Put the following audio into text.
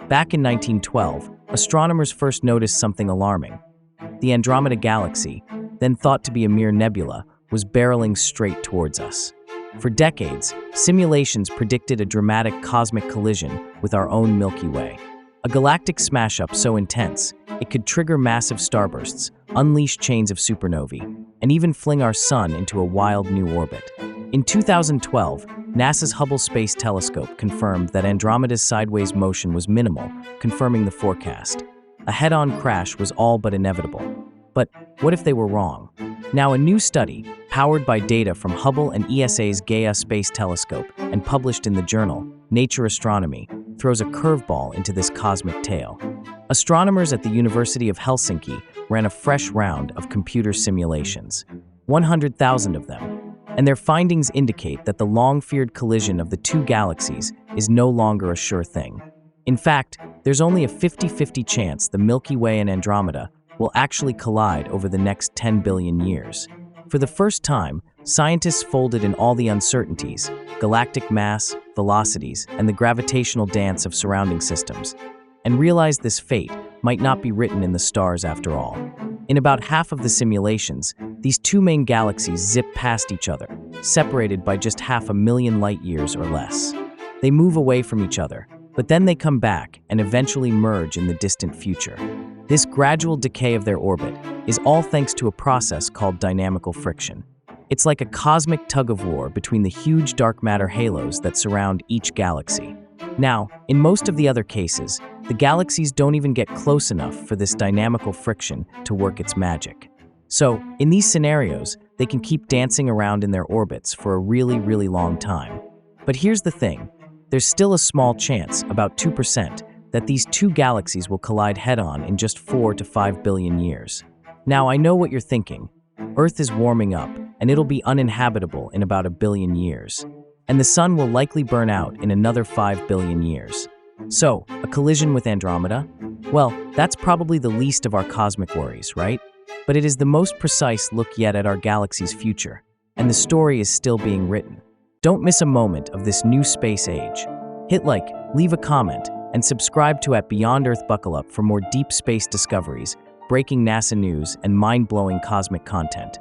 Back in 1912, astronomers first noticed something alarming. The Andromeda Galaxy, then thought to be a mere nebula, was barreling straight towards us. For decades, simulations predicted a dramatic cosmic collision with our own Milky Way. A galactic smash-up so intense, it could trigger massive starbursts, unleash chains of supernovae, and even fling our sun into a wild new orbit. In 2012, NASA's Hubble Space Telescope confirmed that Andromeda's sideways motion was minimal, confirming the forecast. A head-on crash was all but inevitable. But what if they were wrong? Now, a new study, powered by data from Hubble and ESA's Gaia Space Telescope and published in the journal Nature Astronomy, throws a curveball into this cosmic tale. Astronomers at the University of Helsinki ran a fresh round of computer simulations, 100,000 of them, and their findings indicate that the long-feared collision of the two galaxies is no longer a sure thing. In fact, there's only a 50-50 chance the Milky Way and Andromeda will actually collide over the next 10 billion years. For the first time, scientists folded in all the uncertainties, galactic mass, velocities, and the gravitational dance of surrounding systems, and realized this fate might not be written in the stars after all. In about half of the simulations, these two main galaxies zip past each other, separated by just 500,000 light-years or less. They move away from each other, but then they come back and eventually merge in the distant future. This gradual decay of their orbit is all thanks to a process called dynamical friction. It's like a cosmic tug-of-war between the huge dark matter halos that surround each galaxy. Now, in most of the other cases, the galaxies don't even get close enough for this dynamical friction to work its magic. So, in these scenarios, they can keep dancing around in their orbits for a really, really long time. But here's the thing. There's still a small chance, about 2%, that these two galaxies will collide head-on in just 4 to 5 billion years. Now, I know what you're thinking. Earth is warming up, and it'll be uninhabitable in about 1 billion years. And the sun will likely burn out in another 5 billion years. So, a collision with Andromeda? Well, that's probably the least of our cosmic worries, right? But it is the most precise look yet at our galaxy's future, and the story is still being written. Don't miss a moment of this new space age. Hit like, leave a comment, and subscribe to Beyond Earth Buckle Up for more deep space discoveries, breaking NASA news, and mind-blowing cosmic content.